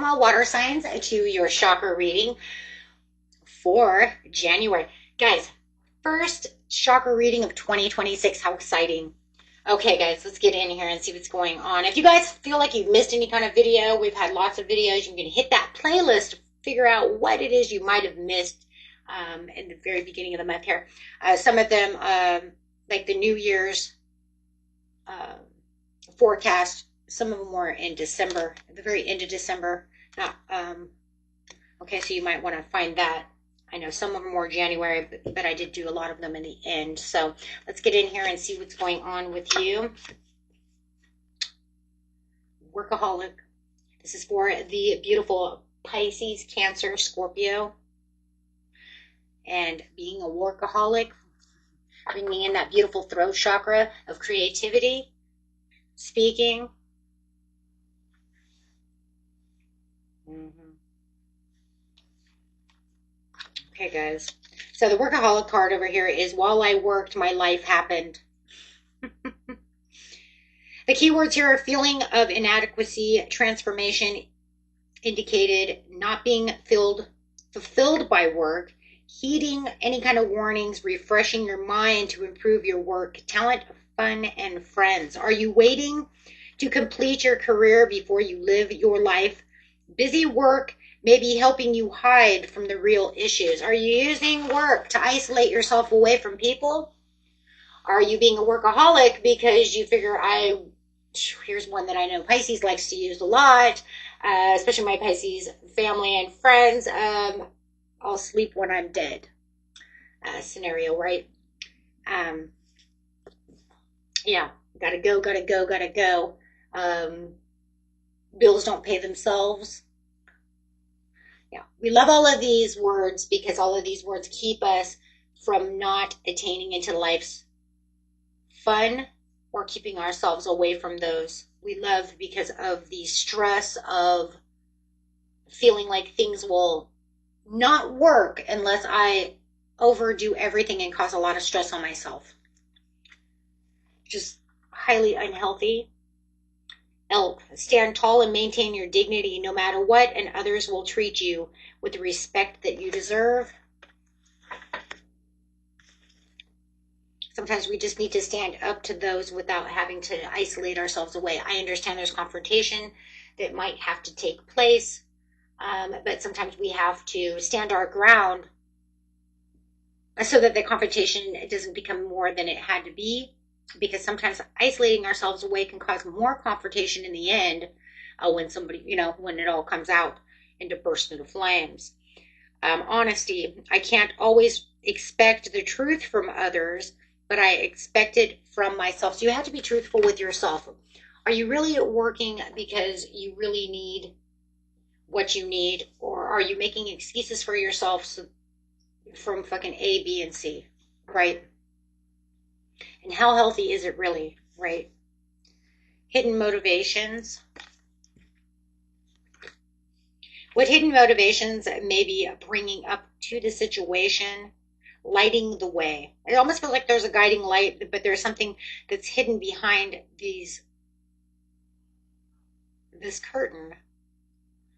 welcome all water signs to your chakra reading for January. Guys, first chakra reading of 2026. How exciting. Okay, guys, let's get in here and see what's going on. If you guys feel like you've missed any kind of video, we've had lots of videos. You can hit that playlist to figure out what it is you might have missed in the very beginning of the month here. Some of them, like the New Year's forecast, some of them were in December, at the very end of December. Not, okay, so you might want to find that. I know some of them were January, but I did do a lot of them in the end. So let's get in here and see what's going on with you. Workaholic. This is for the beautiful Pisces, Cancer, Scorpio. And being a workaholic, bringing in that beautiful throat chakra of creativity, speaking. Okay, guys. So the workaholic card over here is, while I worked, my life happened. The keywords here are feeling of inadequacy, transformation indicated, not being fulfilled by work, heeding any kind of warnings, refreshing your mind to improve your work, talent, fun, and friends. Are you waiting to complete your career before you live your life? Busy work may be helping you hide from the real issues. Are you using work to isolate yourself away from people? Are you being a workaholic because you figure, here's one that I know Pisces likes to use a lot, especially my Pisces family and friends, I'll sleep when I'm dead scenario, right? Yeah, gotta go. Bills don't pay themselves. Yeah, we love all of these words because all of these words keep us from not attaining into life's fun or keeping ourselves away from those we love because of the stress of feeling like things will not work unless I overdo everything and cause a lot of stress on myself. Just highly unhealthy. Elk, stand tall and maintain your dignity no matter what, and others will treat you with the respect that you deserve. Sometimes we just need to stand up to those without having to isolate ourselves away. I understand there's confrontation that might have to take place, but sometimes we have to stand our ground so that the confrontation doesn't become more than it had to be. Because sometimes isolating ourselves away can cause more confrontation in the end when somebody, when it all comes out into burst into flames. Honesty. I can't always expect the truth from others, but I expect it from myself. So you have to be truthful with yourself. Are you really working because you really need what you need, or are you making excuses for yourself from fucking A, B, and C, right? And how healthy is it really, right? Hidden motivations. What hidden motivations may be bringing up to the situation, lighting the way. It almost feels like there's a guiding light, but there's something that's hidden behind this curtain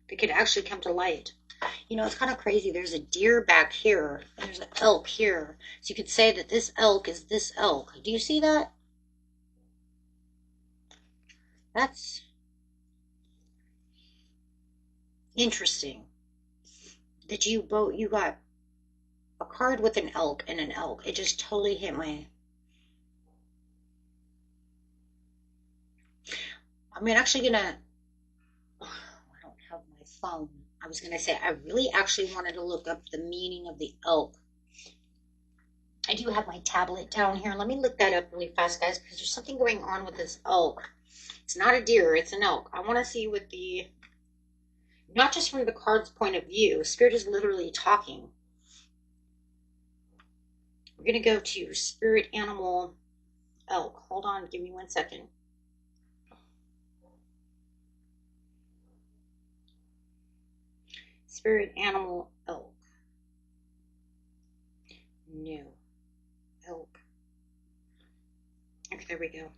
that could actually come to light. It's kind of crazy. There's a deer back here, and there's an elk here. So you could say that this elk is this elk. Do you see that? That's interesting. That you got a card with an elk and an elk. It just totally hit my... I'm actually gonna... I don't have my phone. I was going to say, I really actually wanted to look up the meaning of the elk. I do have my tablet down here. Let me look that up really fast, guys, because there's something going on with this elk. It's not a deer, it's an elk. I want to see what not just from the card's point of view, Spirit is literally talking. We're going to go to Spirit Animal Elk. Hold on, give me 1 second. Spirit Animal Elk. No. Elk. Okay, there we go.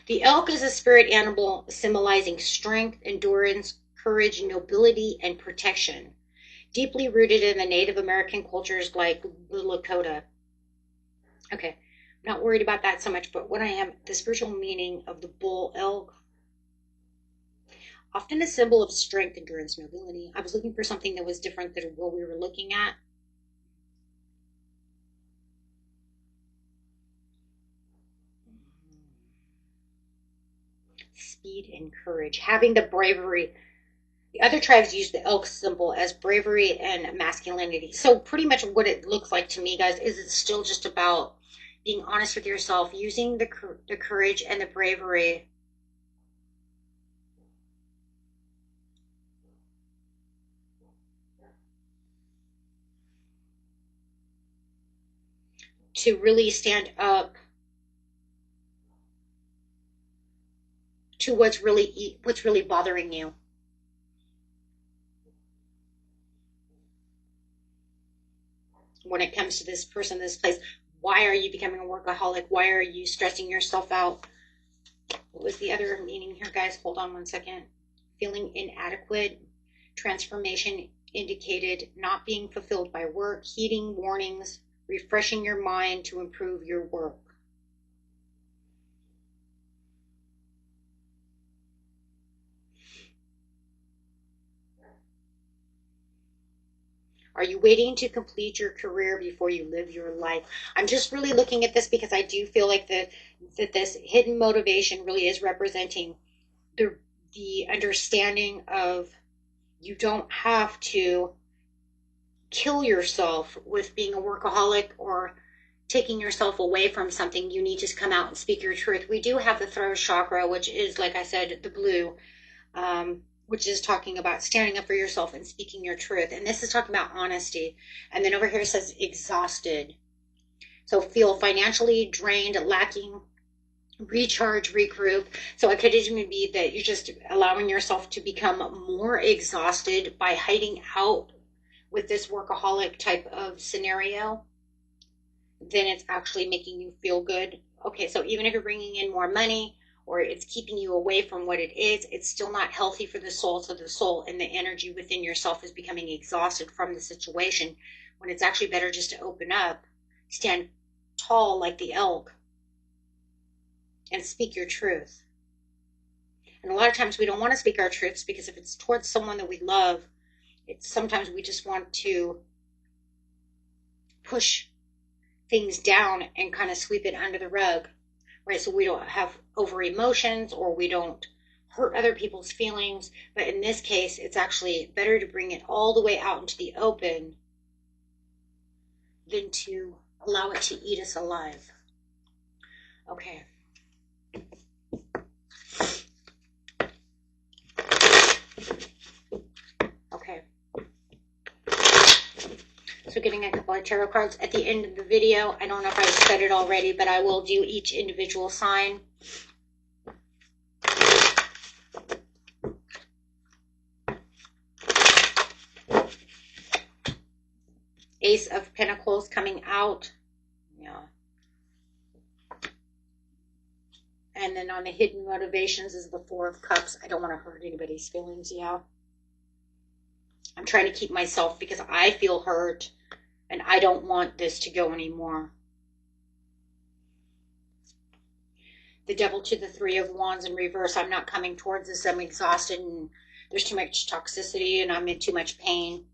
The elk is a spirit animal symbolizing strength, endurance, courage, nobility, and protection, deeply rooted in the Native American cultures like the Lakota. Okay, I'm not worried about that so much, but what I am, the spiritual meaning of the bull elk, often a symbol of strength, endurance, nobility. I was looking for something that was different than what we were looking at. Speed and courage, having the bravery. The other tribes use the elk symbol as bravery and masculinity. So pretty much what it looks like to me, guys, is it's still just about being honest with yourself, using the courage and the bravery to really stand up to what's really bothering you. When it comes to this person, this place, why are you becoming a workaholic? Why are you stressing yourself out? What was the other meaning here, guys? Hold on one second. Feeling inadequate. Transformation indicated not being fulfilled by work, heeding warnings, refreshing your mind to improve your work. Are you waiting to complete your career before you live your life? I'm just really looking at this because I do feel like that this hidden motivation really is representing the understanding of you don't have to kill yourself with being a workaholic or taking yourself away from something. You need to come out and speak your truth. We do have the throat chakra, which is, like I said, the blue, which is talking about standing up for yourself and speaking your truth. And this is talking about honesty. And then over here it says exhausted. So feel financially drained, lacking, recharge, regroup. So it could even be that you're just allowing yourself to become more exhausted by hiding out with this workaholic type of scenario. Then it's actually making you feel good. Okay, so even if you're bringing in more money or it's keeping you away from what it is, it's still not healthy for the soul. So the soul and the energy within yourself is becoming exhausted from the situation, when it's actually better just to open up, stand tall like the elk, and speak your truth. And a lot of times we don't want to speak our truths because if it's towards someone that we love, it's sometimes we just want to push things down and kind of sweep it under the rug, right? So we don't have over emotions or we don't hurt other people's feelings. But in this case, it's actually better to bring it all the way out into the open than to allow it to eat us alive. Okay. Okay. So getting a couple of tarot cards at the end of the video. I don't know if I said it already, but I will do each individual sign. Ace of Pentacles coming out. Yeah. And then on the hidden motivations is the Four of Cups. I don't want to hurt anybody's feelings. Yeah. I'm trying to keep myself because I feel hurt and I don't want this to go anymore. The Devil to the Three of Wands in reverse. I'm not coming towards this. I'm exhausted and there's too much toxicity and I'm in too much pain.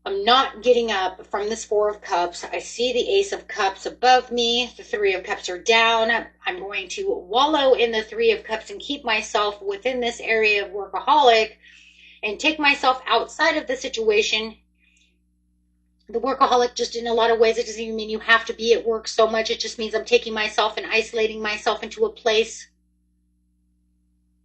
I'm not getting up from this Four of Cups. I see the Ace of Cups above me. The Three of Cups are down. I'm going to wallow in the Three of Cups and keep myself within this area of workaholic and take myself outside of the situation. The workaholic, just in a lot of ways, it doesn't even mean you have to be at work so much. It just means I'm taking myself and isolating myself into a place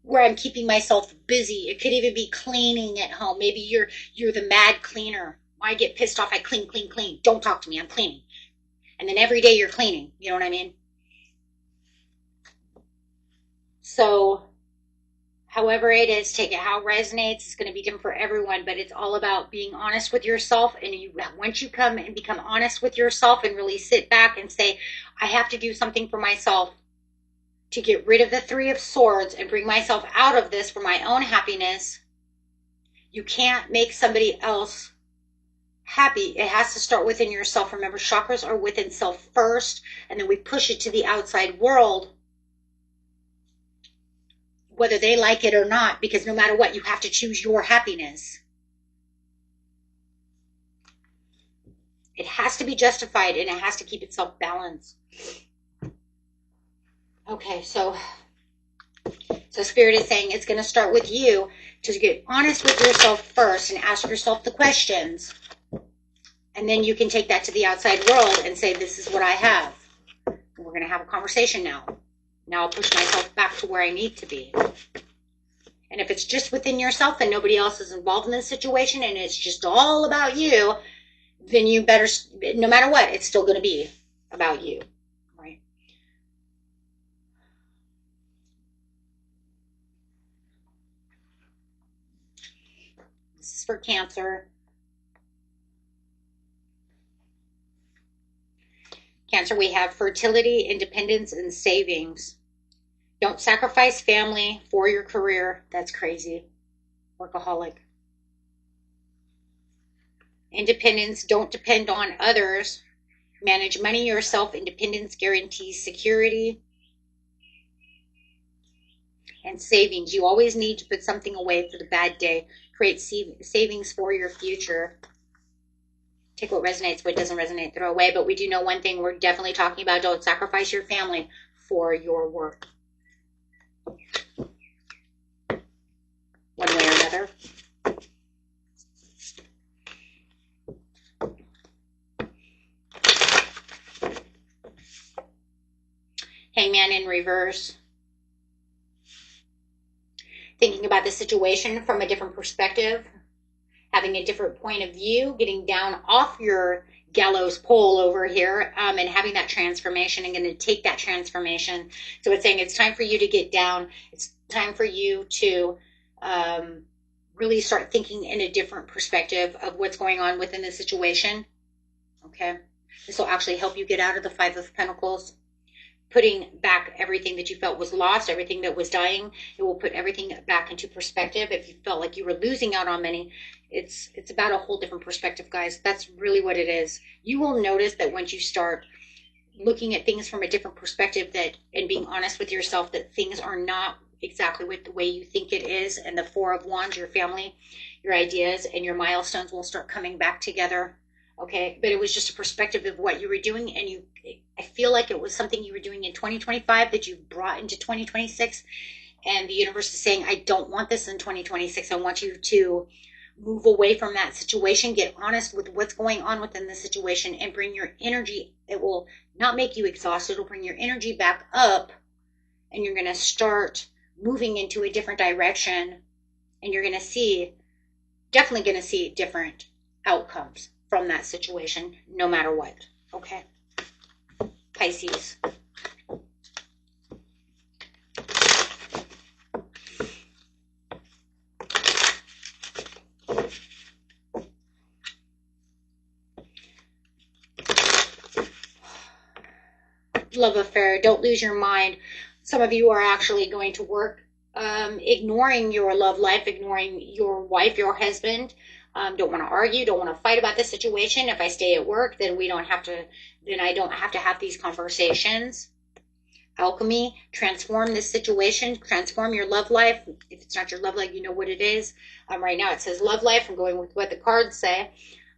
where I'm keeping myself busy. It could even be cleaning at home. Maybe you're the mad cleaner. I get pissed off. I clean, clean, clean. Don't talk to me. I'm cleaning. And then every day you're cleaning. You know what I mean? So however it is, take it how it resonates. It's going to be different for everyone, but it's all about being honest with yourself. And once you come and become honest with yourself and really sit back and say, I have to do something for myself. to get rid of the Three of Swords and bring myself out of this for my own happiness. You can't make somebody else happy. It has to start within yourself. Remember, chakras are within self first, and then we push it to the outside world, whether they like it or not, because no matter what, you have to choose your happiness. It has to be justified, and it has to keep itself balanced. Okay, so Spirit is saying it's going to start with you to get honest with yourself first and ask yourself the questions. And then you can take that to the outside world and say, this is what I have. And we're going to have a conversation now. Now I'll push myself back to where I need to be. And if it's just within yourself and nobody else is involved in this situation and it's just all about you, then you better, no matter what, it's still going to be about you, right? This is for Cancer. Cancer, we have fertility, independence, and savings. Don't sacrifice family for your career. That's crazy. Workaholic. Independence, don't depend on others. Manage money yourself. Independence guarantees security. And savings, you always need to put something away for the bad day. Create savings for your future. Take what resonates, what doesn't resonate, throw away. But we do know one thing we're definitely talking about. Don't sacrifice your family for your work. One way or another. Hangman in reverse. Thinking about the situation from a different perspective. Having a different point of view. Getting down off your gallows pole over here and having that transformation and going to take that transformation. So it's saying it's time for you to get down. It's time for you to really start thinking in a different perspective of what's going on within the situation. Okay. This will actually help you get out of the Five of Pentacles. Putting back everything that you felt was lost, everything that was dying. It will put everything back into perspective. If you felt like you were losing out on money, it's about a whole different perspective, guys. That's really what it is. You will notice that once you start looking at things from a different perspective and being honest with yourself, that things are not exactly with the way you think it is. And the Four of Wands, your family, your ideas, and your milestones will start coming back together. Okay, but it was just a perspective of what you were doing, and I feel like it was something you were doing in 2025 that you brought into 2026, and the universe is saying, I don't want this in 2026. I want you to move away from that situation, get honest with what's going on within the situation, and bring your energy. It will not make you exhausted. It'll bring your energy back up, and you're going to start moving into a different direction, and you're going to definitely going to see different outcomes from that situation, no matter what. Okay. Pisces. Love affair. Don't lose your mind. Some of you are actually going to work ignoring your love life, ignoring your wife, your husband. Don't want to argue, don't want to fight about the situation. If I stay at work, then I don't have to have these conversations. Alchemy, transform this situation, transform your love life. If it's not your love life, you know what it is. Right now it says love life. I'm going with what the cards say.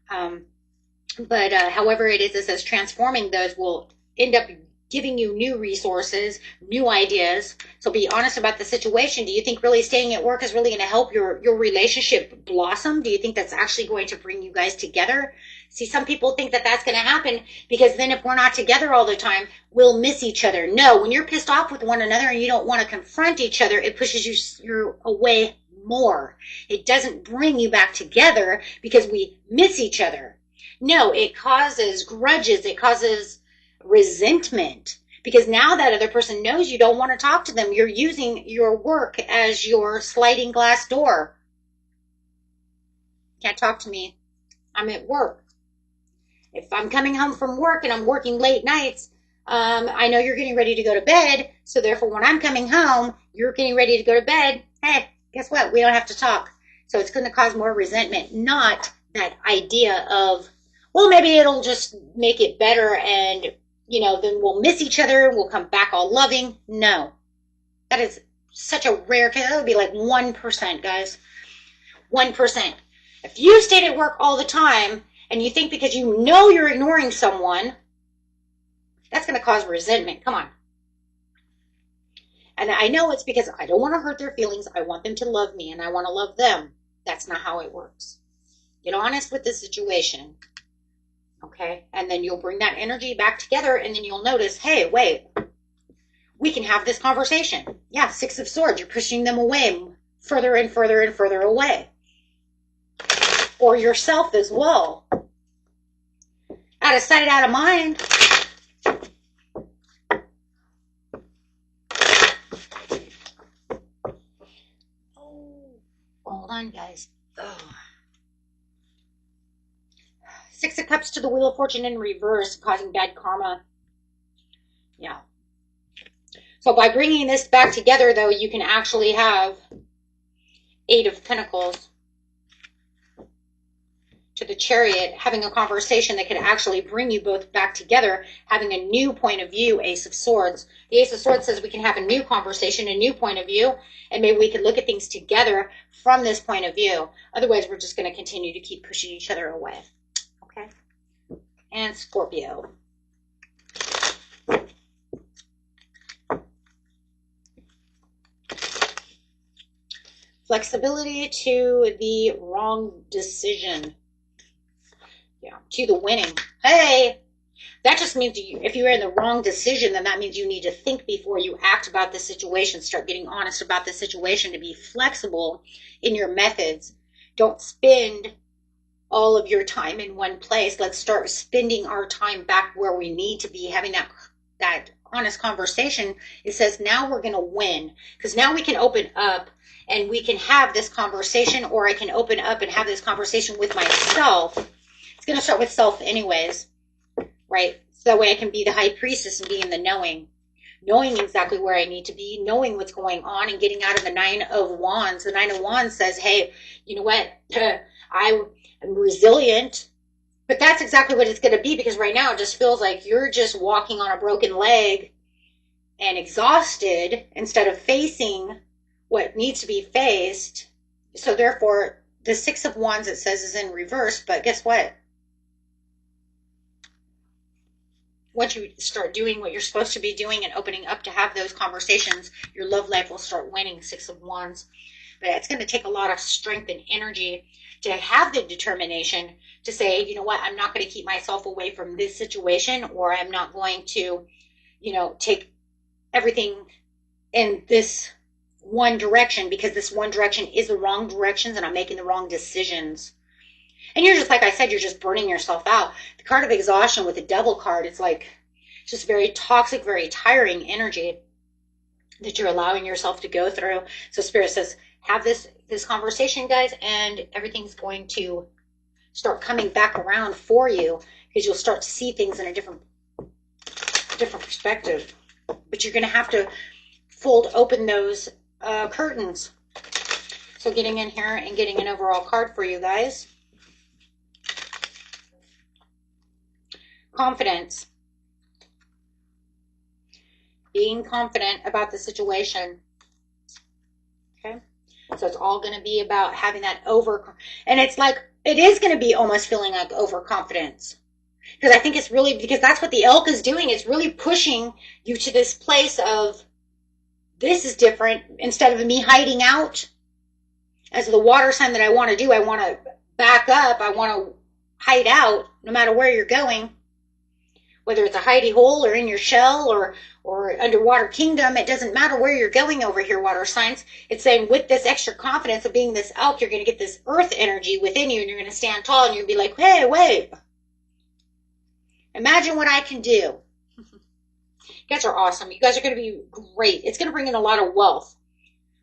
But however it is, it says transforming those will end up giving you new resources, new ideas. So be honest about the situation. Do you think really staying at work is really going to help your relationship blossom? Do you think that's actually going to bring you guys together? See, some people think that that's going to happen because then if we're not together all the time, we'll miss each other. No, when you're pissed off with one another and you don't want to confront each other, it pushes you away more. It doesn't bring you back together because we miss each other. No, it causes grudges. It causes resentment because now that other person knows you don't want to talk to them. You're using your work as your sliding glass door. Can't talk to me. I'm at work. If I'm coming home from work and I'm working late nights, I know you're getting ready to go to bed, so therefore when I'm coming home, you're getting ready to go to bed. Hey, guess what? We don't have to talk. So it's going to cause more resentment, not that idea of, well, maybe it'll just make it better and, then we'll miss each other. We'll come back all loving. No, that is such a rare case. That would be like 1%, guys. 1%. If you stayed at work all the time and you think because you know you're ignoring someone, that's going to cause resentment. Come on. And I know it's because I don't want to hurt their feelings. I want them to love me and I want to love them. That's not how it works. Get honest with the situation. Okay? And then you'll bring that energy back together and then you'll notice, hey, wait, we can have this conversation. Yeah, Six of Swords. You're pushing them away further and further and further away. Or yourself as well. Out of sight, out of mind. Hold on, guys. Ugh. Six of Cups to the Wheel of Fortune in reverse, causing bad karma. Yeah. So by bringing this back together, though, you can actually have Eight of Pentacles to the Chariot, having a conversation that can actually bring you both back together, having a new point of view, Ace of Swords. The Ace of Swords says we can have a new conversation, a new point of view, and maybe we can look at things together from this point of view. Otherwise, we're just going to continue to keep pushing each other away. Okay? And Scorpio. Flexibility to the wrong decision. Yeah, to the winning. Hey, that just means if you're in the wrong decision, then that means you need to think before you act about the situation. Start getting honest about the situation, to be flexible in your methods. Don't spend all of your time in one place. Let's start spending our time back where we need to be, having that honest conversation. It says now we're going to win, because now we can open up and we can have this conversation, or I can open up and have this conversation with myself. It's going to start with self anyways, right? So that way I can be the high priestess and be in the knowing exactly where I need to be, knowing what's going on, and getting out of the Nine of Wands. The Nine of Wands says, hey, you know what? I am resilient. But that's exactly what it's going to be, because right now it just feels like you're just walking on a broken leg and exhausted instead of facing what needs to be faced. So therefore, the Six of Wands, it says, is in reverse. But guess what? Once you start doing what you're supposed to be doing and opening up to have those conversations, your love life will start winning. Six of Wands. But it's going to take a lot of strength and energy to have the determination to say, you know what, I'm not going to keep myself away from this situation, or I'm not going to, take everything in this one direction, because this one direction is the wrong directions and I'm making the wrong decisions. And you're just, like I said, you're just burning yourself out. The card of exhaustion with the Devil card, it's like just very toxic, very tiring energy that you're allowing yourself to go through. So Spirit says, have this conversation, guys, and everything's going to start coming back around for you, because you'll start to see things in a different perspective. But you're going to have to fold open those curtains. So getting in here and getting an overall card for you guys. Confidence. Being confident about the situation. Okay? So it's all going to be about having that and it's like, it is going to be almost feeling like overconfidence. Because I think it's really, because that's what the elk is doing. It's really pushing you to this place of, this is different. Instead of me hiding out as the water sign that I want to do, I want to back up. I want to hide out no matter where you're going. Whether it's a hidey hole or in your shell or underwater kingdom, it doesn't matter where you're going over here, water signs. It's saying with this extra confidence of being this elk, you're going to get this earth energy within you, and you're going to stand tall, and you're going to be like, hey, wait. Imagine what I can do. You guys are awesome. You guys are going to be great. It's going to bring in a lot of wealth.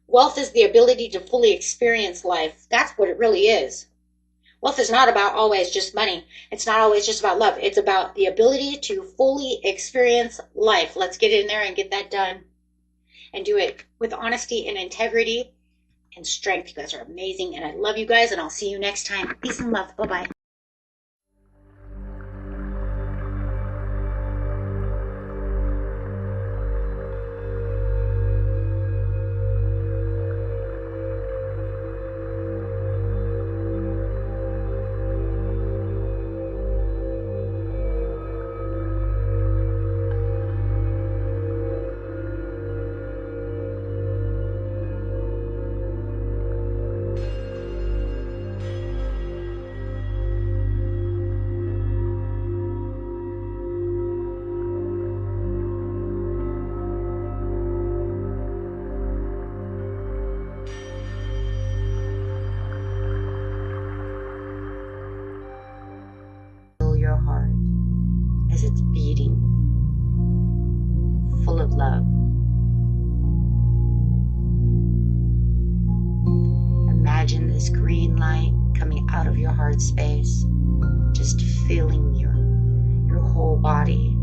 Wealth is the ability to fully experience life. That's what it really is. Wealth is not about always just money. It's not always just about love. It's about the ability to fully experience life. Let's get in there and get that done and do it with honesty and integrity and strength. You guys are amazing, and I love you guys, and I'll see you next time. Peace and love. Bye-bye. Your heart as it's beating, full of love. Imagine this green light coming out of your heart space, just filling your whole body.